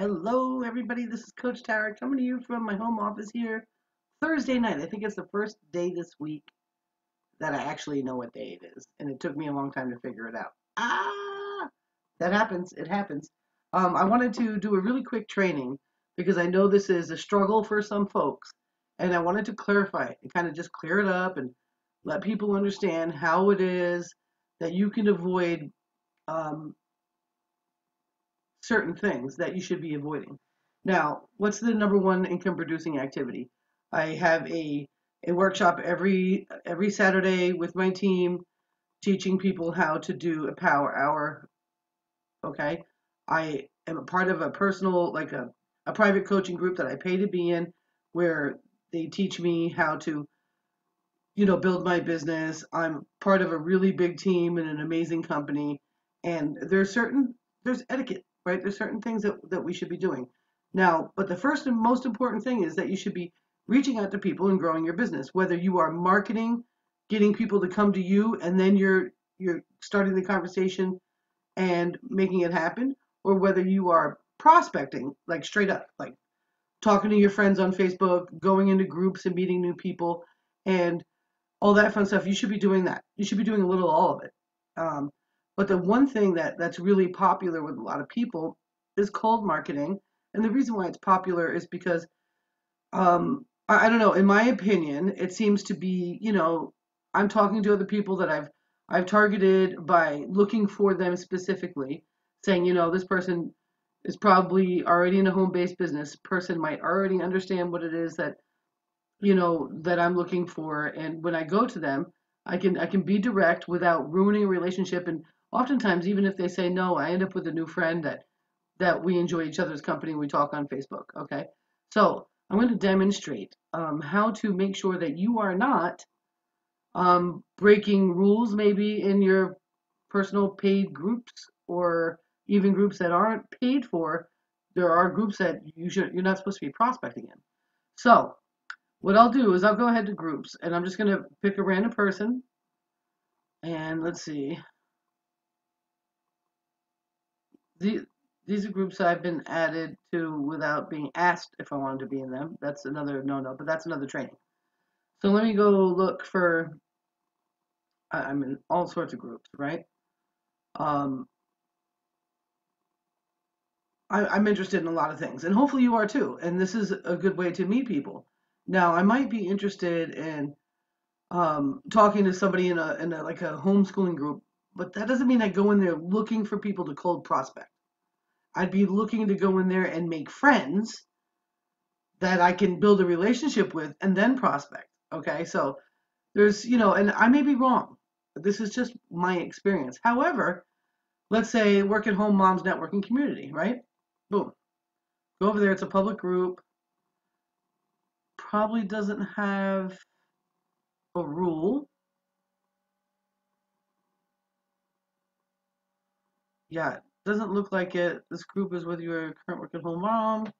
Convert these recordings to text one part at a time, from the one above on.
Hello, everybody. This is Coach Tara coming to you from my home office here. Thursday night. I think it's the first day this week that I actually know what day it is, and it took me a long time to figure it out. That happens. It happens. I wanted to do a really quick training because I know this is a struggle for some folks, and I wanted to clarify it and kind of just clear it up and let people understand how it is that you can avoid um, certain things that you should be avoiding. Now, what's the number one income producing activity? I have a workshop every Saturday with my team teaching people how to do a power hour. Okay. I am a part of a personal, like a private coaching group that I pay to be in where they teach me how to, build my business. I'm part of a really big team in an amazing company. And there's etiquette, right? There's certain things that we should be doing. Now, but the first and most important thing is that you should be reaching out to people and growing your business, whether you are marketing, getting people to come to you, and then you're starting the conversation and making it happen, or whether you are prospecting, like straight up, like talking to your friends on Facebook, going into groups and meeting new people, and all that fun stuff. You should be doing that. You should be doing a little of all of it. Um, but the one thing that's really popular with a lot of people is cold marketing. And the reason why it's popular is because I don't know. In my opinion, it seems to be, I'm talking to other people that I've targeted by looking for them specifically, saying, this person is probably already in a home-based business. Person might already understand what it is that I'm looking for. And when I go to them, I can be direct without ruining a relationship. And oftentimes, even if they say no, I end up with a new friend that we enjoy each other's company. We talk on Facebook. Okay, so I'm going to demonstrate how to make sure that you are not breaking rules, maybe in your personal paid groups or even groups that aren't paid for. There are groups that you're not supposed to be prospecting in. So what I'll do is I'll go ahead to groups and I'm just going to pick a random person and let's see. The, these are groups I've been added to without being asked if I wanted to be in them. That's another no-no, but that's another training. So let me go look for, I'm in all sorts of groups, right? Um, I'm interested in a lot of things and hopefully you are too. And this is a good way to meet people. Now, I might be interested in talking to somebody in a like a homeschooling group, but that doesn't mean I go in there looking for people to cold prospect. I'd be looking to go in there and make friends that I can build a relationship with and then prospect. Okay, so and I may be wrong. But this is just my experience. However, let's say work at home moms networking community, right? Boom. Go over there. It's a public group. Probably doesn't have a rule. Yeah, doesn't look like it. This group is whether you're a current work at home mom,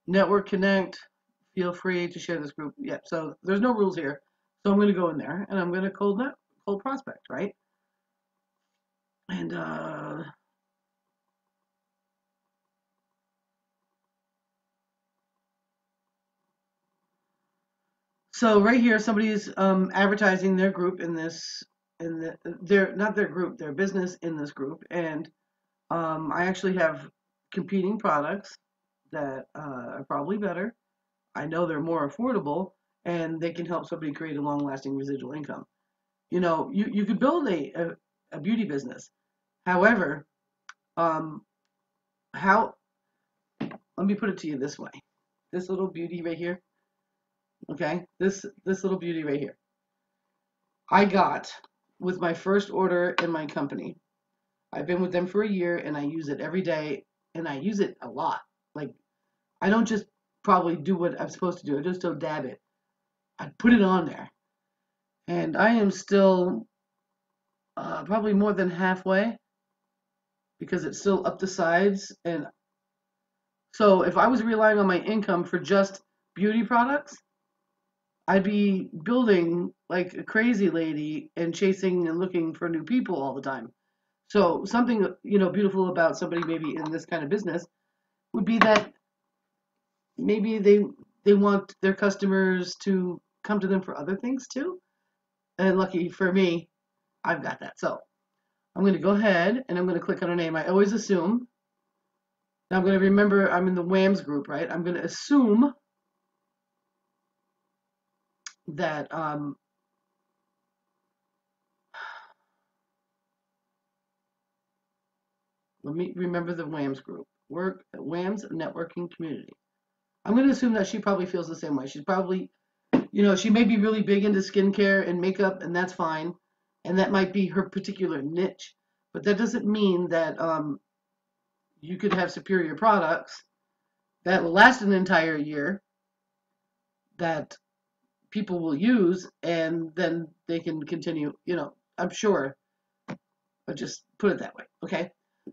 network connect. Feel free to share this group. Yeah, so there's no rules here. So I'm going to go in there and I'm going to cold prospect, right? And so right here, somebody is advertising their group their not their group, their business in this group, and I actually have competing products that are probably better. I know they're more affordable, and they can help somebody create a long-lasting residual income. You could build a beauty business. However, um, how let me put it to you this way: this little beauty right here, okay, this little beauty right here, I got with my first order in my company. I've been with them for a year, and I use it every day, and I use it a lot. Like I don't just probably do what I'm supposed to do. I just don't dab it. I put it on there, and I am still probably more than halfway because it's still up the sides. And so if I was relying on my income for just beauty products, I'd be building like a crazy lady and chasing and looking for new people all the time. So something beautiful about somebody maybe in this kind of business would be that maybe they want their customers to come to them for other things too. And lucky for me, I've got that. So I'm going to go ahead and I'm going to click on her name. I always assume. Now I'm going to remember I'm in the WAMS group, right? I'm going to assume that let me remember the WAMS group. WAMS networking community. I'm going to assume that she probably feels the same way. She's probably, she may be really big into skincare and makeup, and that's fine. And that might be her particular niche. But that doesn't mean that you could have superior products that will last an entire year that people will use, and then they can continue, I'm sure. But just put it that way, okay?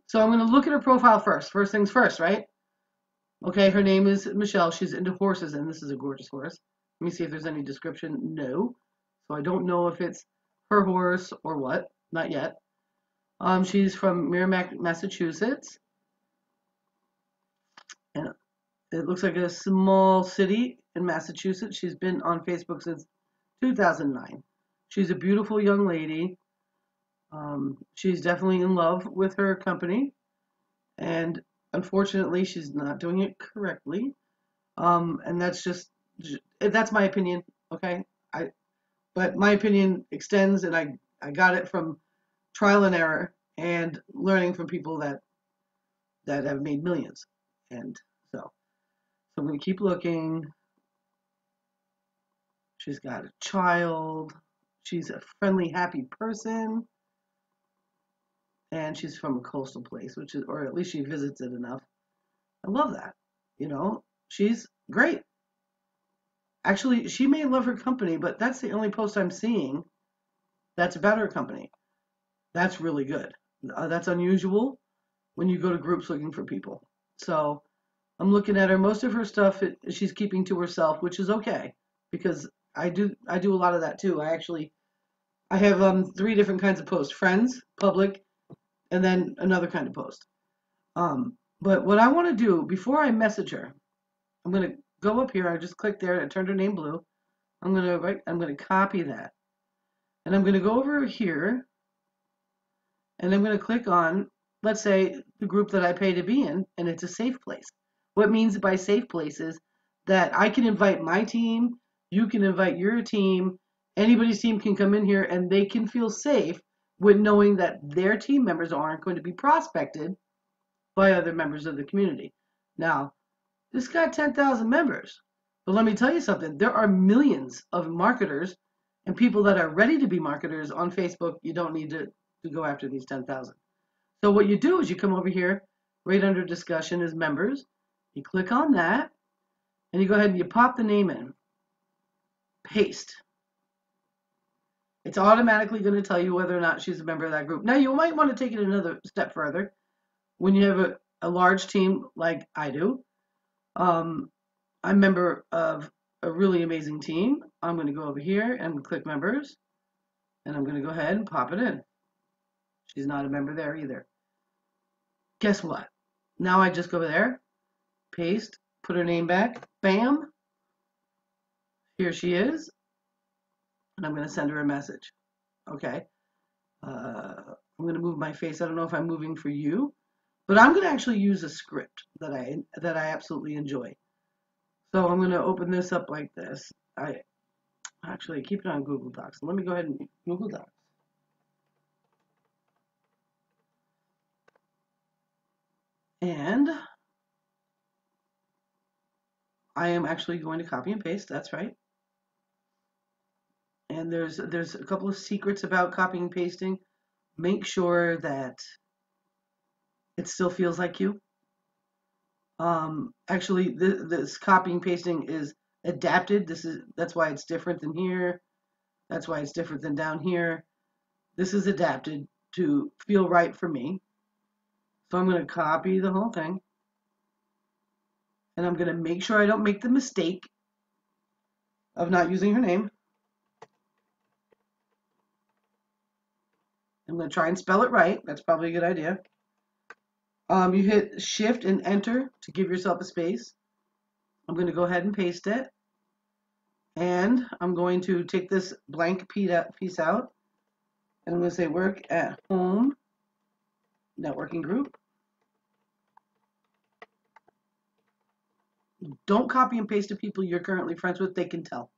So I'm going to look at her profile first. First things first, right? Okay, her name is Michelle. She's into horses, and this is a gorgeous horse. Let me see if there's any description. No. So I don't know if it's her horse or what. Not yet. She's from Merrimack, Massachusetts. And it looks like a small city in Massachusetts. She's been on Facebook since 2009. She's a beautiful young lady. She's definitely in love with her company. And unfortunately, she's not doing it correctly. And that's my opinion, okay? But my opinion extends, and I got it from trial and error and learning from people that have made millions. And so I'm going to keep looking. She's got a child. She's a friendly, happy person. And she's from a coastal place, or at least she visits it enough. I love that. She's great. Actually, she may love her company, but that's the only post I'm seeing that's about her company. That's really good. That's unusual when you go to groups looking for people. So I'm looking at her. Most of her stuff she's keeping to herself, which is okay because I do a lot of that too. I have 3 different kinds of posts: friends, public, and then another kind of post. But what I want to do before I message her, I'm going to go up here. I just clicked there and it turned her name blue. I'm going to copy that. And I'm going to go over here and I'm going to click on, let's say, the group that I pay to be in, and it's a safe place. What it means by safe place is that I can invite my team, you can invite your team, anybody's team can come in here and they can feel safe with knowing that their team members aren't going to be prospected by other members of the community. Now, this got 10,000 members. But let me tell you something. There are millions of marketers and people that are ready to be marketers on Facebook. You don't need to go after these 10,000. So what you do is you come over here, right under discussion is members. You click on that, and you go ahead and you pop the name in. Paste. It's automatically going to tell you whether or not she's a member of that group. Now, you might want to take it another step further. When you have a large team like I do, I'm a member of a really amazing team. I'm going to go over here and click members, and I'm going to go ahead and pop it in. She's not a member there either. Guess what? Now I just go there, paste, put her name back, bam. Here she is, and I'm going to send her a message. Okay. I'm going to move my face. I don't know if I'm moving for you, but I'm going to actually use a script that I absolutely enjoy. So I'm going to open this up like this. I actually keep it on Google Docs. Let me go ahead and Google Docs. And I am actually going to copy and paste. That's right. And there's a couple of secrets about copying and pasting. Make sure that it still feels like you. Actually, this copying and pasting is adapted. That's why it's different than here. That's why it's different than down here. This is adapted to feel right for me. So I'm going to copy the whole thing. And I'm going to make sure I don't make the mistake of not using her name. I'm going to try and spell it right. That's probably a good idea. You hit Shift and Enter to give yourself a space. I'm going to go ahead and paste it. And I'm going to take this blank piece out. And I'm going to say work at home networking group. Don't copy and paste to people you're currently friends with. They can tell.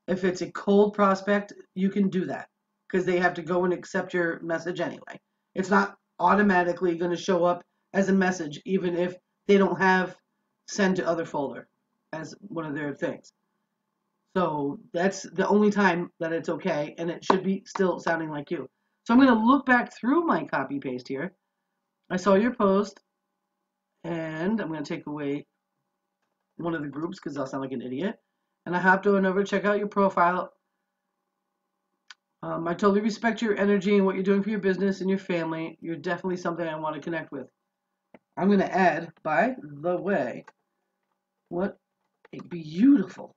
If it's a cold prospect, you can do that because they have to go and accept your message anyway. It's not automatically going to show up as a message, even if they don't have send to other folder as one of their things. So that's the only time that it's okay, and it should be still sounding like you. So I'm going to look back through my copy paste here. I saw your post, and I'm going to take away one of the groups because I'll sound like an idiot. And I hopped on over to check out your profile. I totally respect your energy and what you're doing for your business and your family. You're definitely something I want to connect with. I'm going to add, by the way, what a beautiful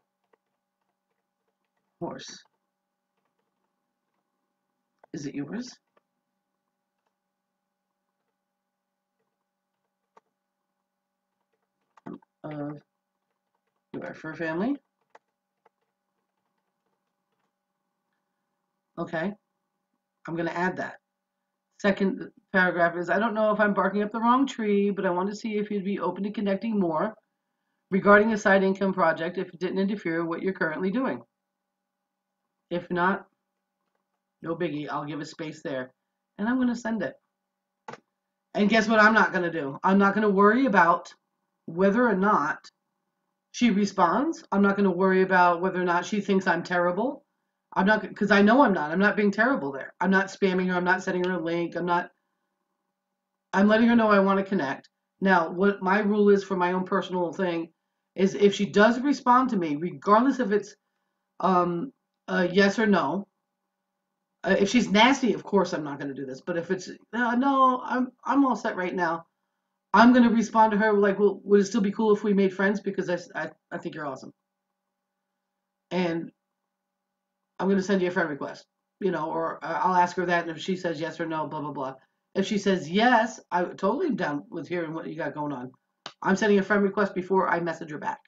horse. Is it yours? Your fur family. Okay, I'm going to add that. Second paragraph is, I don't know if I'm barking up the wrong tree, but I want to see if you'd be open to connecting more regarding a side income project if it didn't interfere with what you're currently doing. If not, no biggie. I'll give a space there. And I'm going to send it. And guess what I'm not going to do? I'm not going to worry about whether or not she responds. I'm not going to worry about whether or not she thinks I'm terrible. I'm not, because I know I'm not. I'm not being terrible there. I'm not spamming her. I'm not sending her a link. I'm letting her know I want to connect. Now, what my rule is for my own personal thing is if she does respond to me, regardless if it's a yes or no, if she's nasty, of course I'm not going to do this. But if it's no, I'm all set right now. I'm going to respond to her like, well, would it still be cool if we made friends? Because I think you're awesome. And I'm going to send you a friend request, or I'll ask her that. And if she says yes or no, blah, blah, blah. If she says yes, I'm totally down with hearing what you got going on. I'm sending a friend request before I message her back.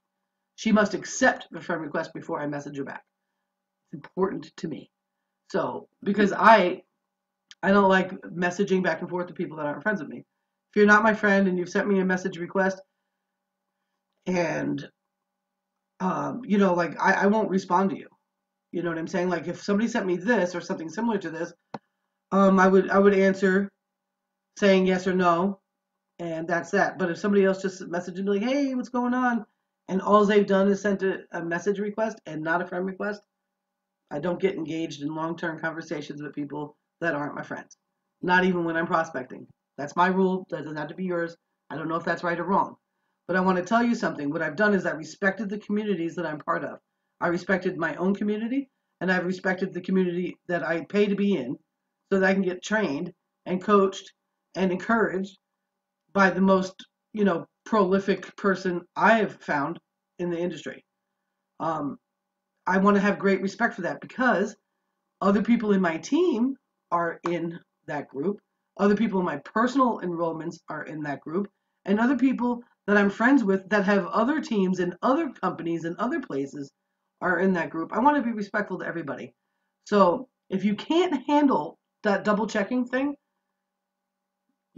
She must accept the friend request before I message her back. It's important to me. So, because I don't like messaging back and forth to people that aren't friends with me. If you're not my friend and you've sent me a message request and, like I won't respond to you. You know what I'm saying? Like if somebody sent me this or something similar to this, I would answer saying yes or no, and that's that. But if somebody else just messaged me like, "Hey, what's going on?" and all they've done is sent a message request and not a friend request, I don't get engaged in long-term conversations with people that aren't my friends. Not even when I'm prospecting. That's my rule. That doesn't have to be yours. I don't know if that's right or wrong. But I want to tell you something. What I've done is I respected the communities that I'm part of. I respected my own community, and I've respected the community that I pay to be in so that I can get trained and coached and encouraged by the most, prolific person I have found in the industry. Um, I want to have great respect for that because other people in my team are in that group. Other people in my personal enrollments are in that group. And other people that I'm friends with that have other teams and other companies and other places are in that group. I want to be respectful to everybody. So if you can't handle that double checking thing,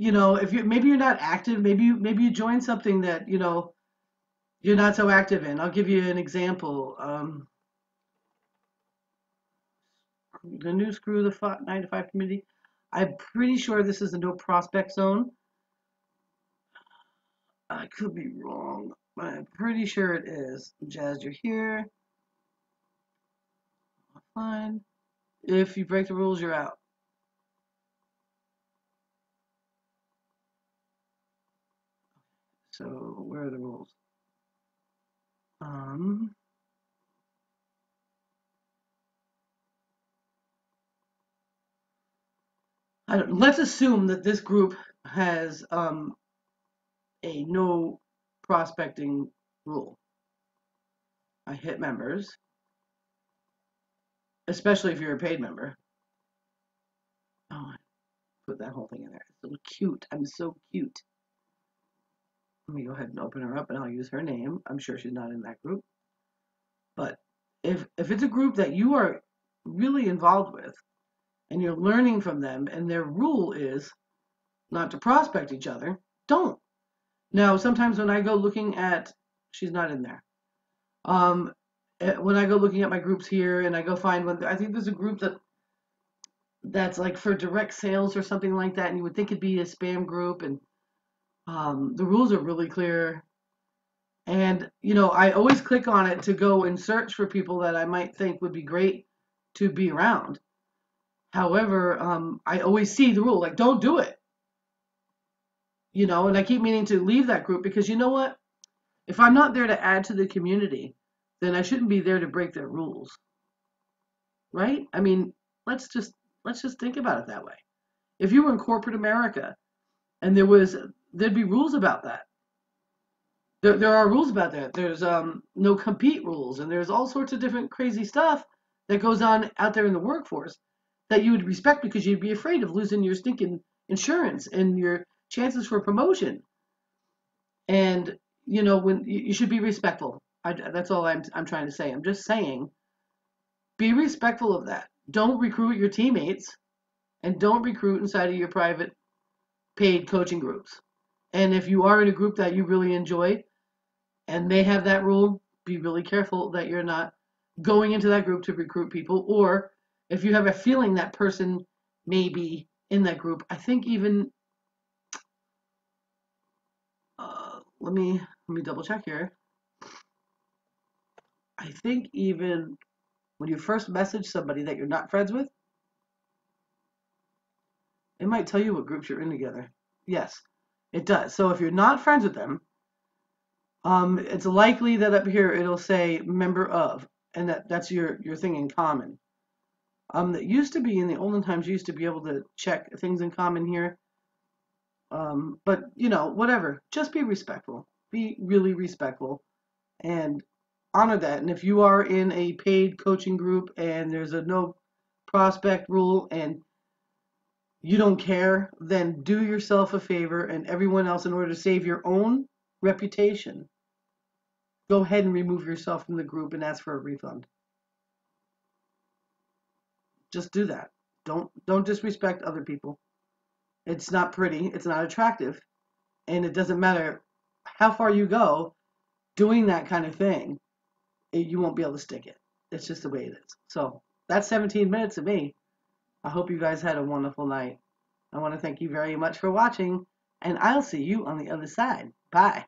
if maybe you're not active, maybe you join something that, you're not so active in. I'll give you an example. The new Screw the 9 to 5 community. I'm pretty sure this is a no prospect zone. I could be wrong, but I'm pretty sure it is. Jazz, you're here. Fine. If you break the rules, you're out. So where are the rules? Let's assume that this group has a no prospecting rule. I hit members, especially if you're a paid member. Oh, I put that whole thing in there. It's so cute. I'm so cute. Let me go ahead and open her up and I'll use her name. I'm sure she's not in that group. But if it's a group that you are really involved with and you're learning from them and their rule is not to prospect each other, don't. Now, sometimes when I go looking at, she's not in there. When I go looking at my groups here and I go find one, I think there's a group that's like for direct sales or something like that, and you would think it'd be a spam group, and the rules are really clear. And I always click on it to go and search for people that I might think would be great to be around. However, I always see the rule like don't do it. And I keep meaning to leave that group because you know what? If I'm not there to add to the community, then I shouldn't be there to break their rules. Right? I mean, let's just think about it that way. If you were in corporate America and there'd be rules about that. There are rules about that. There's no compete rules, and there's all sorts of different crazy stuff that goes on out there in the workforce that you would respect because you'd be afraid of losing your stinking insurance and your chances for promotion. And when you should be respectful. That's all I'm trying to say. I'm just saying, be respectful of that. Don't recruit your teammates, and don't recruit inside of your private paid coaching groups. And if you are in a group that you really enjoy, and they have that rule, be really careful that you're not going into that group to recruit people. Or if you have a feeling that person may be in that group, I think even let me double check here. I think even when you first message somebody that you're not friends with, it might tell you what groups you're in together. Yes, it does. So if you're not friends with them, it's likely that up here it'll say member of, and that's your thing in common. That used to be in the olden times, you used to be able to check things in common here. But whatever, just be respectful. Be really respectful and honor that. And if you are in a paid coaching group and there's a no prospect rule and you don't care, then do yourself a favor and everyone else, in order to save your own reputation, go ahead and remove yourself from the group and ask for a refund. Just do that. Don't disrespect other people. It's not pretty, it's not attractive, and it doesn't matter how far you go doing that kind of thing, you won't be able to stick it. It's just the way it is. So that's 17 minutes of me. I hope you guys had a wonderful night. I want to thank you very much for watching, and I'll see you on the other side. Bye.